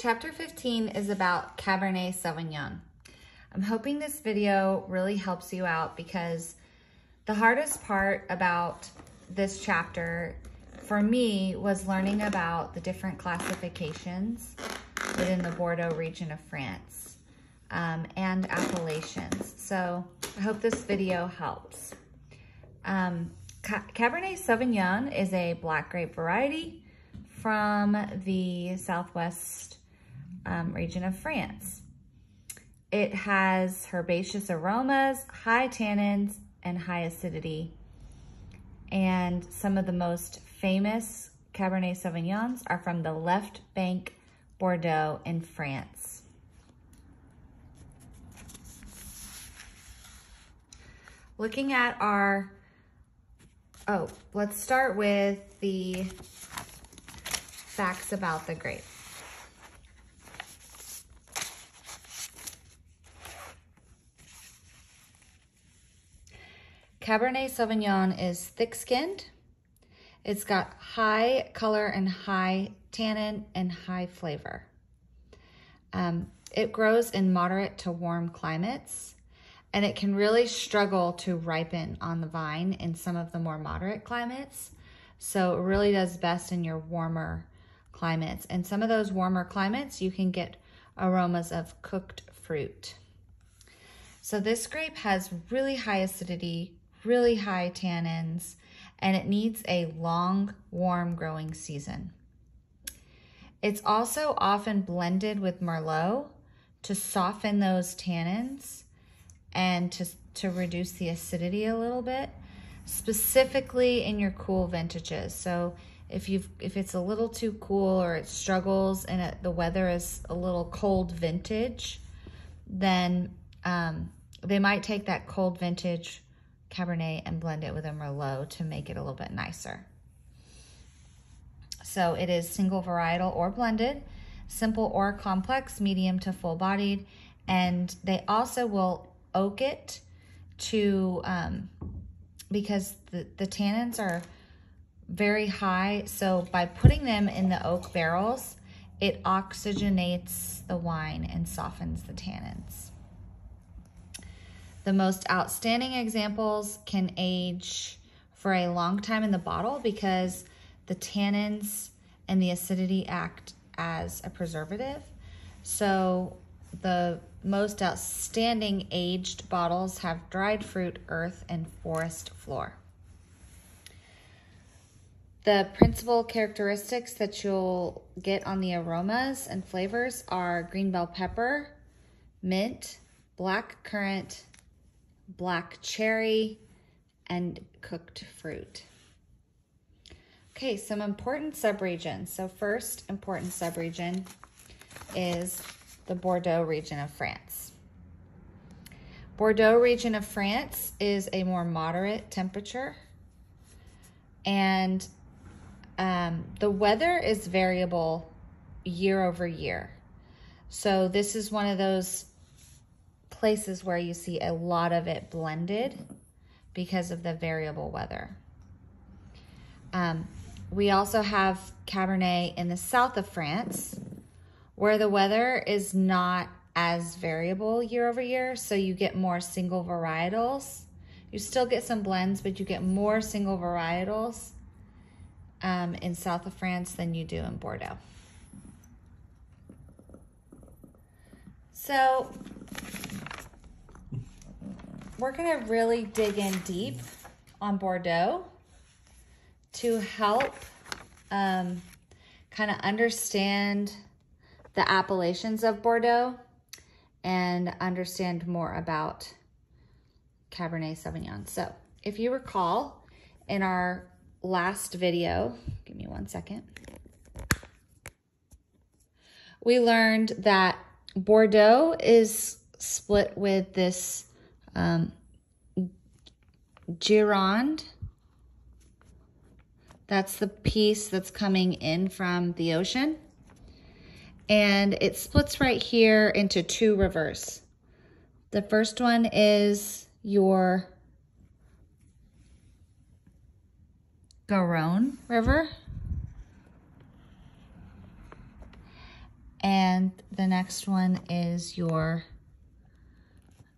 Chapter 15 is about Cabernet Sauvignon. I'm hoping this video really helps you out because the hardest part about this chapter for me was learning about the different classifications within the Bordeaux region of France and appellations. So I hope this video helps. Cabernet Sauvignon is a black grape variety from the southwest region of France. It has herbaceous aromas, high tannins, and high acidity. And some of the most famous Cabernet Sauvignons are from the Left Bank, Bordeaux in France. Looking at our, let's start with the facts about the grape. Cabernet Sauvignon is thick-skinned. It's got high color and high tannin and high flavor. It grows in moderate to warm climates, and it can really struggle to ripen on the vine in some of the more moderate climates. So it really does best in your warmer climates. And some of those warmer climates, you can get aromas of cooked fruit. So this grape has really high acidity, really high tannins, and it needs a long, warm growing season. It's also often blended with Merlot to soften those tannins and to reduce the acidity a little bit, specifically in your cool vintages. So if it's a little too cool or it struggles and the weather is a little cold vintage, then they might take that cold vintage Cabernet and blend it with a Merlot to make it a little bit nicer. So it is single varietal or blended, simple or complex, medium to full bodied, and they also will oak it to, because the tannins are very high. So by putting them in the oak barrels, it oxygenates the wine and softens the tannins. The most outstanding examples can age for a long time in the bottle because the tannins and the acidity act as a preservative. So the most outstanding aged bottles have dried fruit, earth, and forest floor. The principal characteristics that you'll get on the aromas and flavors are green bell pepper, mint, black currant, black cherry, and cooked fruit. Okay, some important subregions. So first important subregion is the Bordeaux region of France. Bordeaux region of France is a more moderate temperature, and the weather is variable year over year. So this is one of those places where you see a lot of it blended because of the variable weather. We also have Cabernet in the south of France where the weather is not as variable year over year, so you get more single varietals. You still get some blends, but you get more single varietals in south of France than you do in Bordeaux. So we're gonna really dig in deep on Bordeaux to help kind of understand the appellations of Bordeaux and understand more about Cabernet Sauvignon. So if you recall in our last video, give me 1 second, we learned that Bordeaux is split with this Gironde. That's the piece that's coming in from the ocean. And it splits right here into two rivers. The first one is your Garonne River. And the next one is your,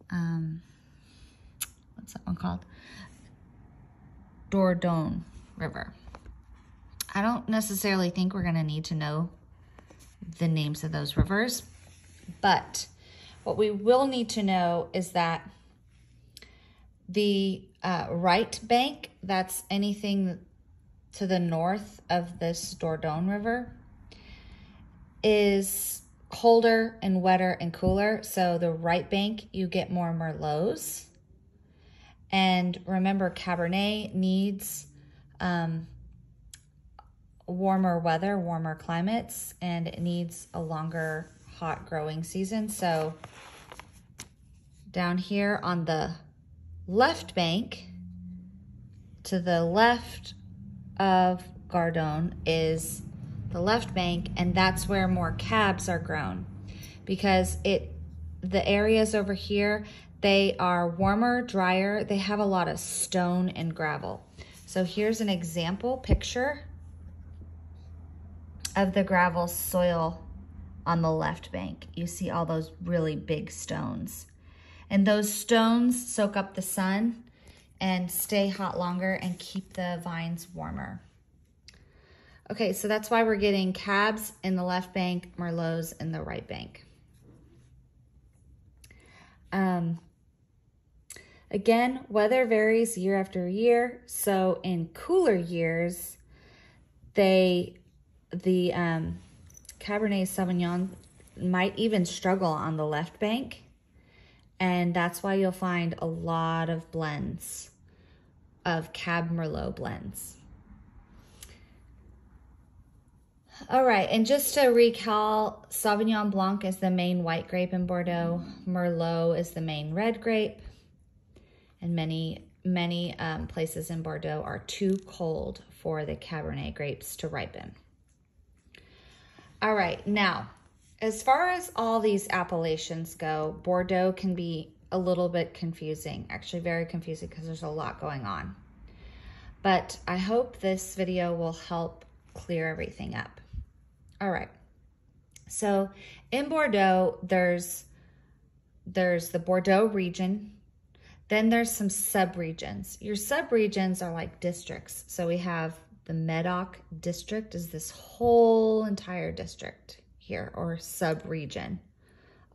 what's that one called? Dordogne River. I don't necessarily think we're gonna need to know the names of those rivers, but what we will need to know is that the right bank, that's anything to the north of this Dordogne River, is colder and wetter and cooler. So the right bank, you get more Merlots. And remember, Cabernet needs warmer weather, warmer climates, and it needs a longer hot growing season. So down here on the left bank, to the left of Dordogne is the left bank, and that's where more cabs are grown, because the areas over here, they are warmer, drier, they have a lot of stone and gravel. So here's an example picture of the gravel soil on the left bank. You see all those really big stones. And those stones soak up the sun and stay hot longer and keep the vines warmer. Okay, so that's why we're getting cabs in the left bank, Merlots in the right bank. Again, weather varies year after year. So in cooler years, the Cabernet Sauvignon might even struggle on the left bank. And that's why you'll find a lot of blends of Cab Merlot blends. All right, and just to recall, Sauvignon Blanc is the main white grape in Bordeaux. Merlot is the main red grape. And many places in Bordeaux are too cold for the Cabernet grapes to ripen. All right, now, as far as all these appellations go, Bordeaux can be a little bit confusing, actually very confusing, because there's a lot going on. But I hope this video will help clear everything up. All right, so in Bordeaux, there's the Bordeaux region. Then there's some sub-regions. Your sub-regions are like districts. So we have the Medoc district is this whole entire district here, or sub-region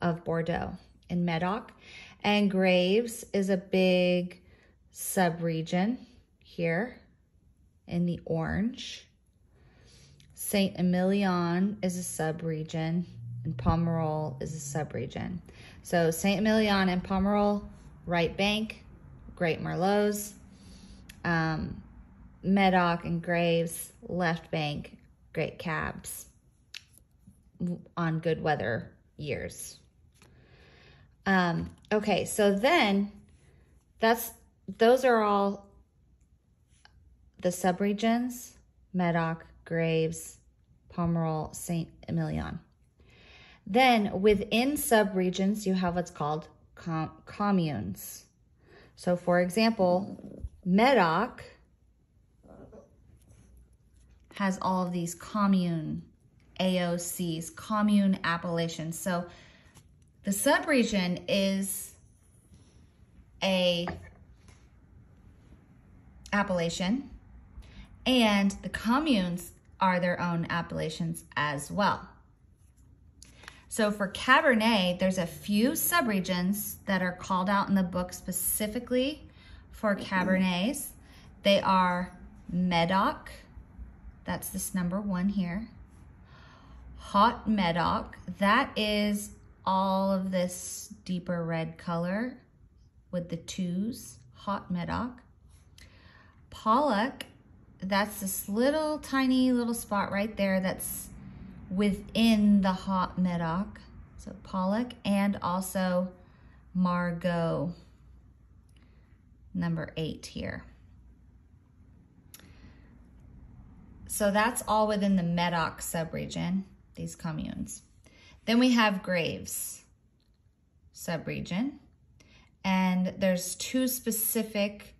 of Bordeaux in Medoc. And Graves is a big sub-region here in the orange. Saint-Emilion is a sub-region, and Pomerol is a sub-region. So Saint-Emilion and Pomerol, right bank, great Merlots. Medoc and Graves, left bank, great cabs on good weather years. Okay, so then those are all the subregions: Medoc, Graves, Pomerol, Saint-Emilion. Then within subregions, you have what's called communes. So for example, Medoc has all of these commune AOCs, commune appellations. So the subregion is a appellation, and the communes are their own appellations as well. So for Cabernet, there's a few subregions that are called out in the book specifically for Cabernets. They are Medoc, that's this number 1 here. Haut Medoc, that is all of this deeper red color with the 2s, Haut Medoc. Pollock, that's this little tiny little spot right there that's within the Haut Medoc. So Pollock, and also Margaux, number 8 here. So that's all within the Medoc subregion, these communes. Then we have Graves subregion, and there's 2 specific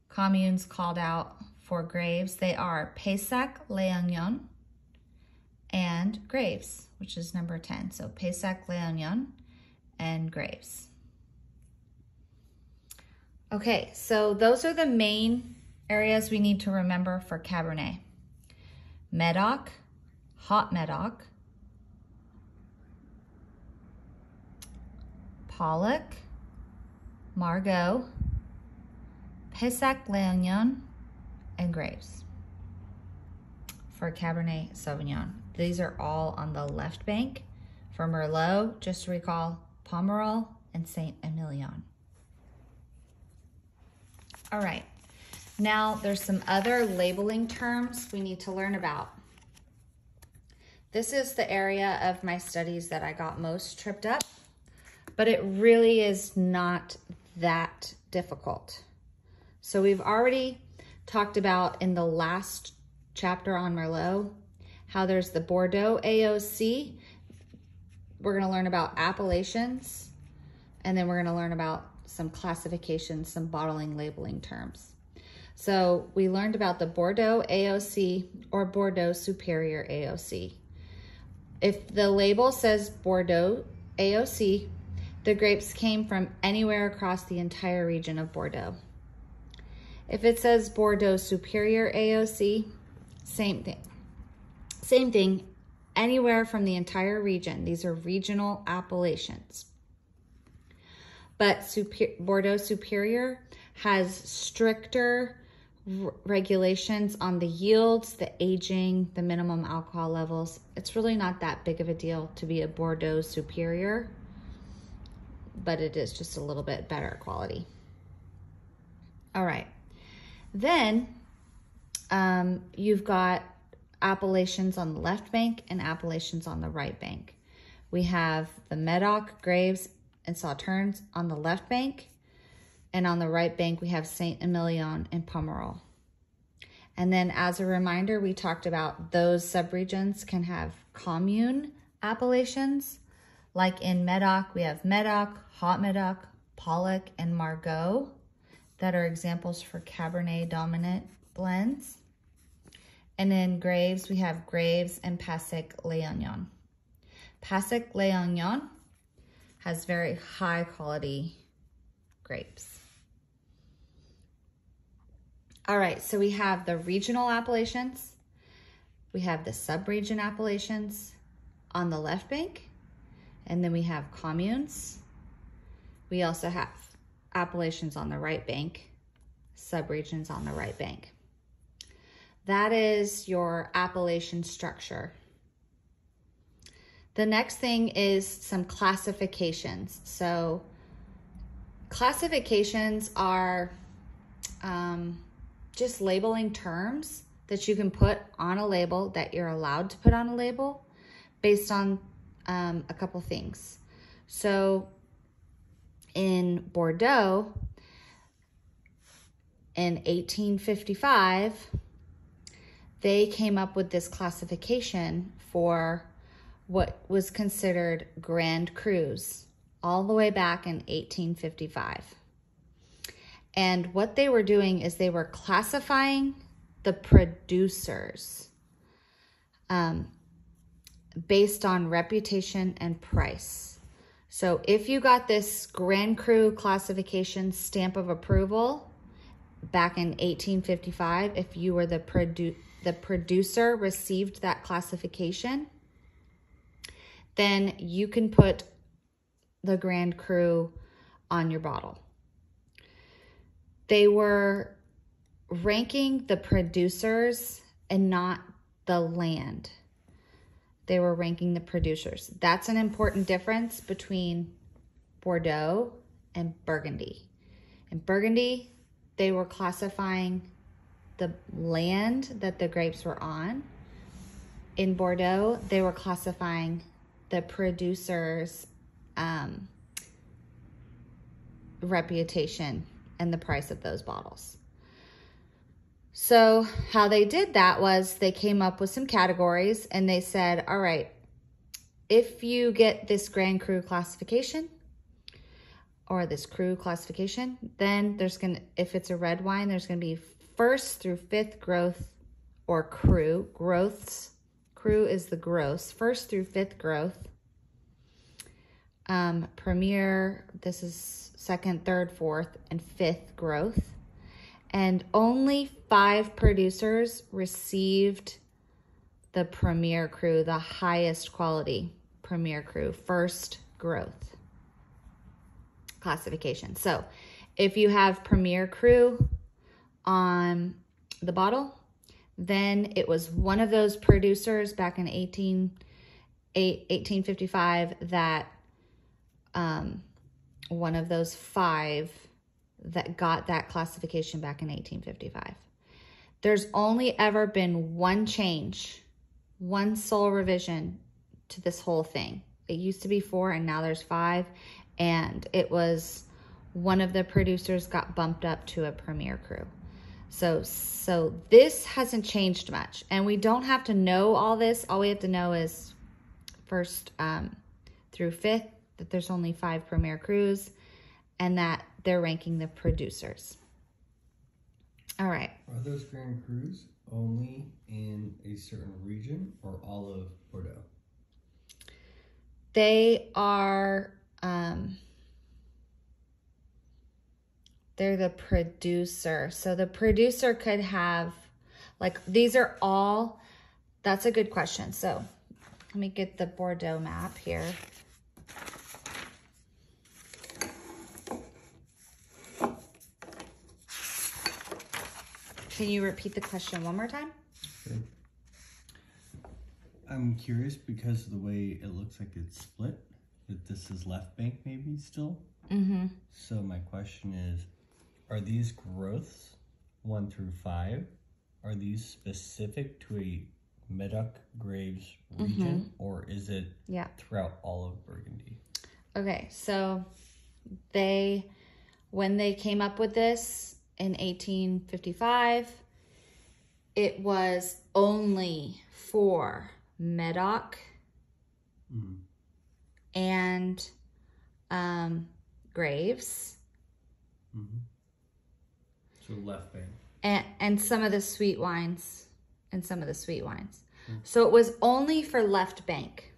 communes called out for Graves. They are Pessac-Léognan and Graves, which is number 10. So Pessac-Léognan and Graves. Okay, so those are the main areas we need to remember for Cabernet. Medoc, Haut Medoc, Pollock, Margaux, Pessac-Léognan, and Graves for Cabernet Sauvignon. These are all on the left bank. For Merlot, just recall Pomerol and Saint-Emilion. All right, now there's some other labeling terms we need to learn about. This is the area of my studies that I got most tripped up, but it really is not that difficult. So we've already talked about in the last chapter on Merlot, how there's the Bordeaux AOC. We're gonna learn about appellations, and then we're gonna learn about some classifications, some bottling labeling terms. So we learned about the Bordeaux AOC or Bordeaux Superior AOC. If the label says Bordeaux AOC, the grapes came from anywhere across the entire region of Bordeaux. If it says Bordeaux Superior AOC, same thing. Same thing, anywhere from the entire region. These are regional appellations. But Bordeaux Superior has stricter regulations on the yields, the aging, the minimum alcohol levels. It's really not that big of a deal to be a Bordeaux Superior, but it is just a little bit better quality. All right. Then you've got appellations on the left bank and appellations on the right bank. We have the Medoc, Graves, and Sauternes on the left bank, and on the right bank we have Saint-Emilion and Pomerol. And then as a reminder, we talked about those subregions can have commune appellations. Like in Medoc, we have Medoc, Haut Medoc, Pollock, and Margaux that are examples for Cabernet dominant blends. And in Graves, we have Graves and Pessac-Léognan. Pessac-Léognan has very high quality grapes. All right, so we have the regional appellations. We have the sub-region appellations on the left bank. And then we have communes. We also have appellations on the right bank, subregions on the right bank. That is your appellation structure. The next thing is some classifications. So classifications are just labeling terms that you can put on a label, that you're allowed to put on a label based on a couple things. So in Bordeaux, in 1855, they came up with this classification for what was considered Grand Crus all the way back in 1855. And what they were doing is they were classifying the producers based on reputation and price. So if you got this Grand Cru classification stamp of approval back in 1855, if you were the producer received that classification, then you can put the Grand Cru on your bottle. They were ranking the producers and not the land. They were ranking the producers. That's an important difference between Bordeaux and Burgundy. In Burgundy, they were classifying the land that the grapes were on. In Bordeaux, they were classifying the producer's reputation and the price of those bottles. So how they did that was they came up with some categories and they said, all right, if you get this Grand Cru classification or this Cru classification, then there's gonna, if it's a red wine, there's gonna be 1st through 5th growth or Cru, growths, Cru is the gross, 1st through 5th growth. Premier, this is 2nd, 3rd, 4th, and 5th growth. And only 5 producers received the Premier Cru, the highest quality Premier Cru, 1st growth classification. So if you have Premier Cru on the bottle, then it was one of those producers back in 1855 that one of those 5 that got that classification back in 1855. There's only ever been one change, one sole revision to this whole thing. It used to be 4 and now there's 5, and it was one of the producers got bumped up to a Premier Cru. So this hasn't changed much, and we don't have to know all this. All we have to know is 1st through 5th that there's only 5 Premier Crus, and that they're ranking the producers. All right. Are those Grand Crus only in a certain region or all of Bordeaux? They are, they're the producer. So the producer could have, like, these are all, that's a good question. So let me get the Bordeaux map here. Can you repeat the question one more time? Sure. I'm curious because of the way it looks like it's split, that this is left bank maybe still. Mm-hmm. So my question is, are these growths 1 through 5, are these specific to a Medoc Graves region, or is it throughout all of Burgundy? Okay, so when they came up with this in 1855, it was only for Medoc and Graves. So left bank. And some of the sweet wines. So it was only for left bank.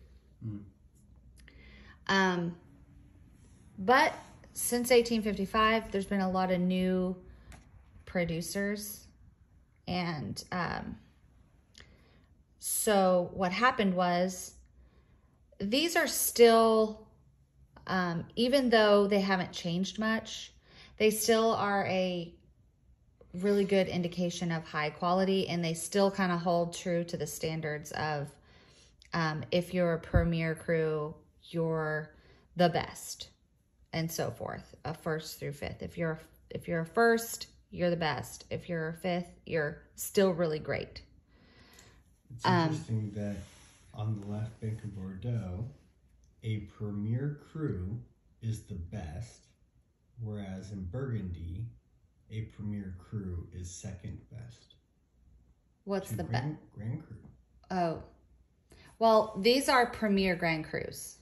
But since 1855, there's been a lot of new producers. And so what happened was, these are still, even though they haven't changed much, they still are a really good indication of high quality, and they still kind of hold true to the standards of if you're a Premier Cru, you're the best, and so forth, a 1st through 5th. If you're a 1st, you're the best. If you're a 5th, you're still really great. It's interesting that on the left bank of Bordeaux, a Premier Cru is the best, whereas in Burgundy, a Premier Cru is 2nd best. What's the best? Grand Cru. Oh, well, these are Premier Grand Crus.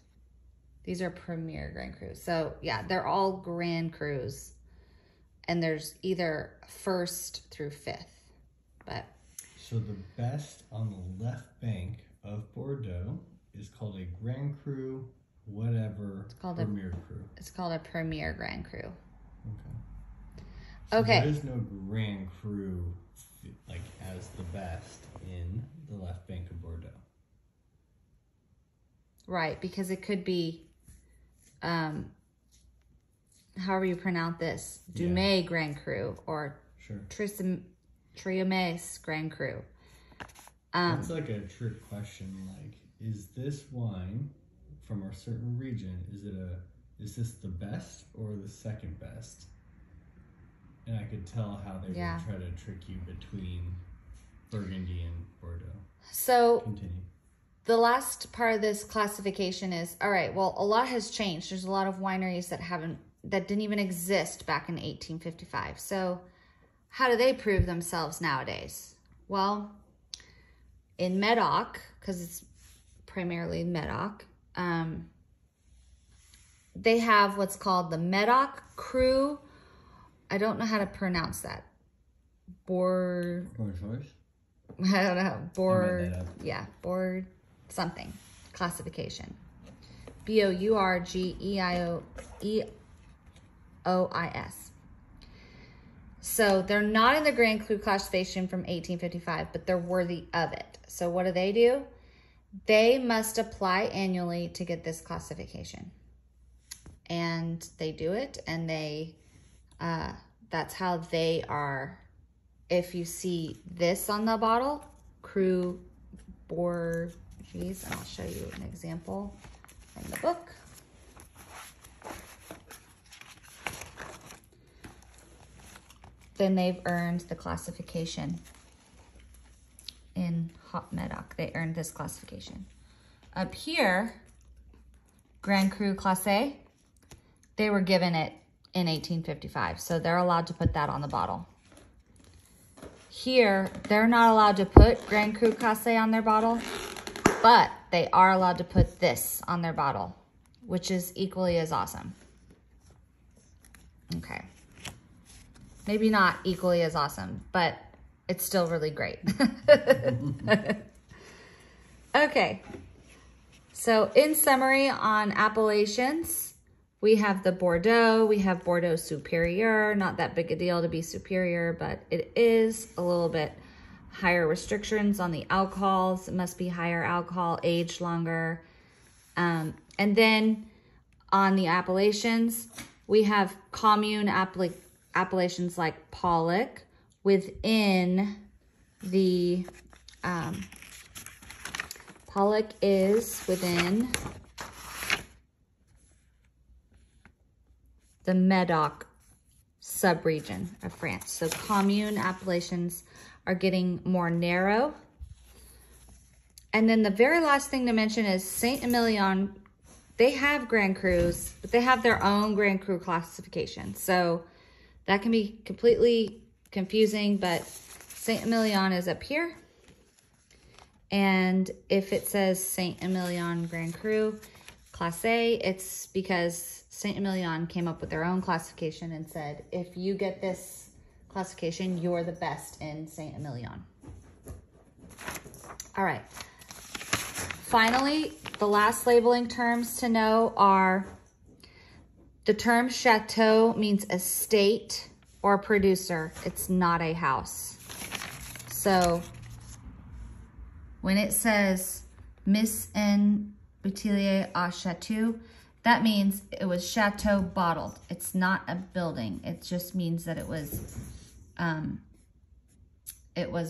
These are Premier Grand Crus. So yeah, they're all Grand Crus, and there's either 1st through 5th, but. So the best on the left bank of Bordeaux is called a Grand Cru, whatever. It's called Premier Cru. It's called a Premier Grand Cru. Okay. So okay. There is no Grand Cru like as the best in the left bank of Bordeaux. Right, because it could be, however you pronounce this, Dumais Grand Cru or Triomais Grand Cru. That's like a trick question. Like, is this wine from a certain region? Is this the best or the 2nd best? And I could tell how they would try to trick you between Burgundy and Bordeaux. So continue. The last part of this classification is, all right, well, a lot has changed. There's a lot of wineries that didn't even exist back in 1855. So how do they prove themselves nowadays? Well, in Medoc, because it's primarily Medoc, they have what's called the Medoc Cru. I don't know how to pronounce that. Bourgeois? I don't know, board, I made that up. yeah, board something, classification. Bourgeois. So they're not in the Grand Cru classification from 1855, but they're worthy of it. So what do? They must apply annually to get this classification. And they do it, and that's how they are. If you see this on the bottle, Cru Bourgeois, and I'll show you an example from the book. Then they've earned the classification in Hop Medoc. They earned this classification. Up here, Grand Cru Classé, they were given it in 1855, so they're allowed to put that on the bottle. Here, they're not allowed to put Grand Cru Classé on their bottle, but they are allowed to put this on their bottle, which is equally as awesome. Okay. Maybe not equally as awesome, but it's still really great. Okay. So in summary on appellations, we have the Bordeaux, we have Bordeaux Superior, not that big a deal to be superior, but it is a little bit higher restrictions on the alcohols. It must be higher alcohol, aged longer. And then on the appellations, we have commune appellations like Pollock within the, Pollock is within the Medoc subregion of France. So commune appellations are getting more narrow. And then the very last thing to mention is Saint-Emilion. They have Grand Crus, but they have their own Grand Cru classification. So that can be completely confusing, but Saint-Emilion is up here. And if it says Saint-Emilion Grand Cru Classé, it's because Saint-Emilion came up with their own classification and said, if you get this classification, you're the best in Saint-Emilion. All right. Finally, the last labeling terms to know are the term chateau means estate or producer. It's not a house. So when it says Miss en Bouteiller à Chateau, that means it was chateau bottled. It's not a building. It just means that it was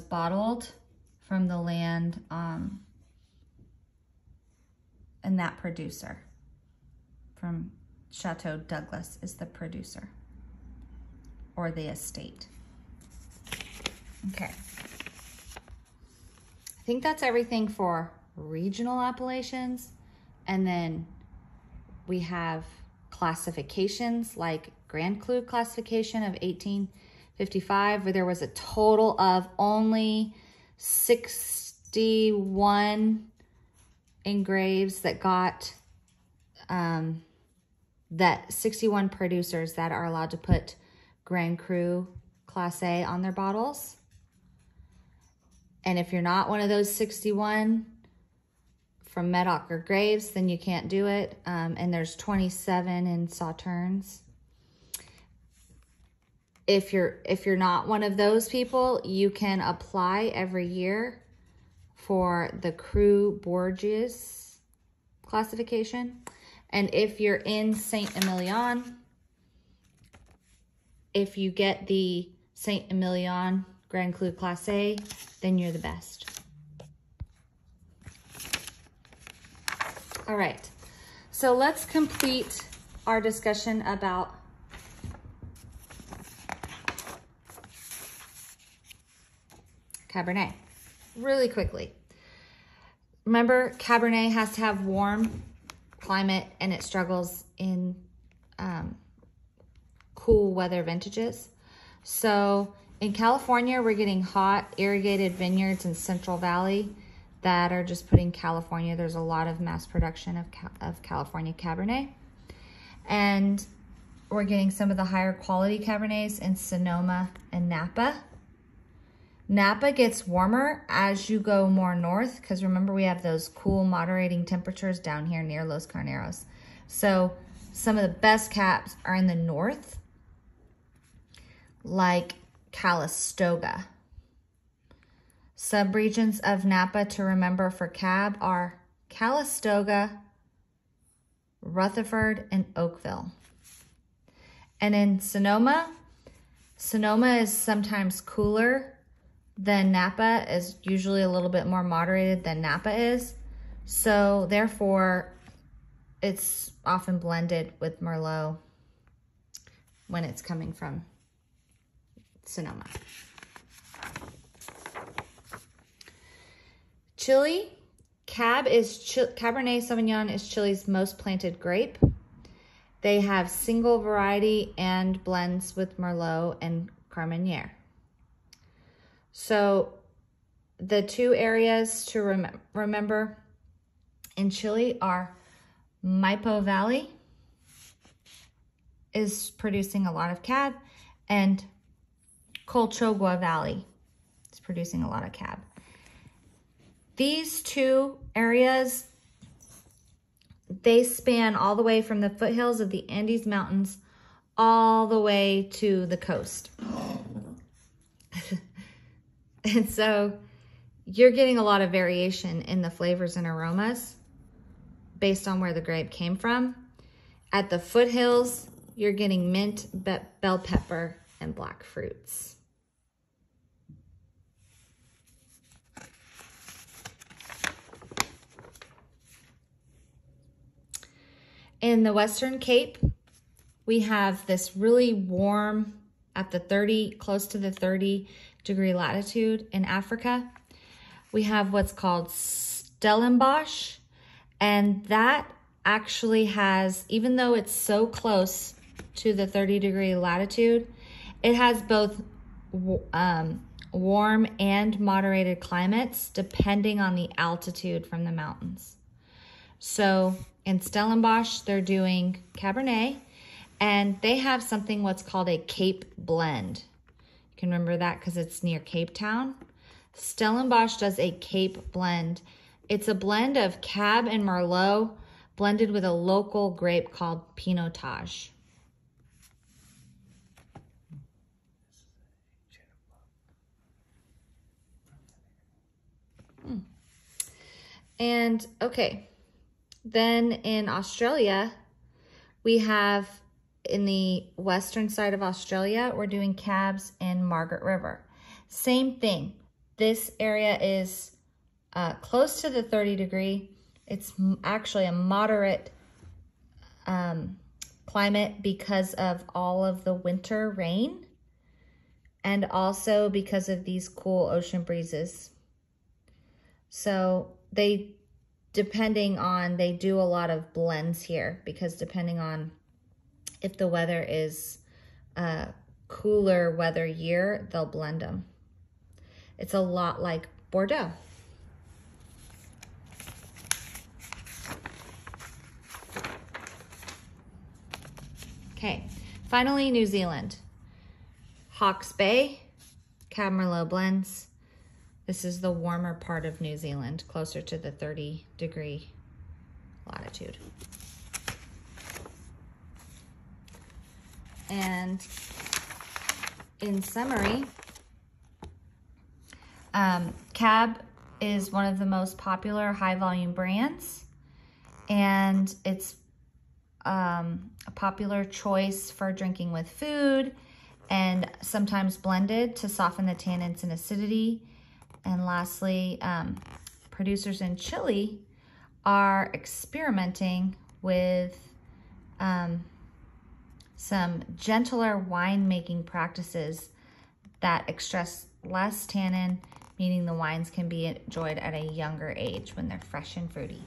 bottled from the land and that producer from Chateau Douglas is the producer or the estate. Okay. I think that's everything for regional appellations. And then we have classifications like Grand Cru classification of 1855, where there was a total of only 61 engraves that got, that 61 producers that are allowed to put Grand Cru Classé on their bottles. And if you're not one of those 61 from Medoc or Graves, then you can't do it. And there's 27 in Sauternes. If you're not one of those people, you can apply every year for the Cru Bourgeois classification. And if you're in Saint-Emilion, if you get the Saint-Emilion Grand Cru Classé, then you're the best. All right, so let's complete our discussion about Cabernet really quickly. Remember, Cabernet has to have warm climate and it struggles in cool weather vintages. So in California, we're getting hot irrigated vineyards in Central Valley that are just putting California. There's a lot of mass production of California Cabernet. And we're getting some of the higher quality Cabernets in Sonoma and Napa. Napa gets warmer as you go more north, because remember we have those cool moderating temperatures down here near Los Carneros. So some of the best cabs are in the north, like Calistoga. Subregions of Napa to remember for cab are Calistoga, Rutherford, and Oakville. And in Sonoma, Sonoma is sometimes cooler than Napa, is usually a little bit more moderated than Napa is. So therefore, it's often blended with Merlot when it's coming from Sonoma. Chile, Cabernet Sauvignon is Chile's most planted grape. They have single variety and blends with Merlot and Carmenere. So the two areas to remember in Chile are Maipo Valley is producing a lot of cab, and Colchagua Valley is producing a lot of cab. These two areas, they span all the way from the foothills of the Andes Mountains all the way to the coast. And so you're getting a lot of variation in the flavors and aromas based on where the grape came from. At the foothills, you're getting mint, bell pepper, and black fruits. In the Western Cape, we have this really warm at the close to the 30-degree latitude in Africa. We have what's called Stellenbosch, and that actually has, even though it's so close to the 30-degree latitude, it has both warm and moderated climates depending on the altitude from the mountains. So in Stellenbosch, they're doing Cabernet, and they have something what's called a Cape blend. You can remember that because it's near Cape Town. Stellenbosch does a Cape blend. It's a blend of Cab and Merlot blended with a local grape called Pinotage. And okay, then in Australia, we have in the western side of Australia, we're doing cabs in Margaret River. Same thing. This area is close to the 30-degree. It's actually a moderate climate because of all of the winter rain and also because of these cool ocean breezes. So they do a lot of blends here because depending on if the weather is cooler weather year, they'll blend them. It's a lot like Bordeaux. Okay, finally New Zealand. Hawke's Bay, Cab Merlot blends. This is the warmer part of New Zealand, closer to the 30-degree latitude. And in summary, Cab is one of the most popular high-volume brands, and it's a popular choice for drinking with food and sometimes blended to soften the tannins and acidity. And lastly, producers in Chile are experimenting with some gentler winemaking practices that extract less tannin, meaning the wines can be enjoyed at a younger age when they're fresh and fruity.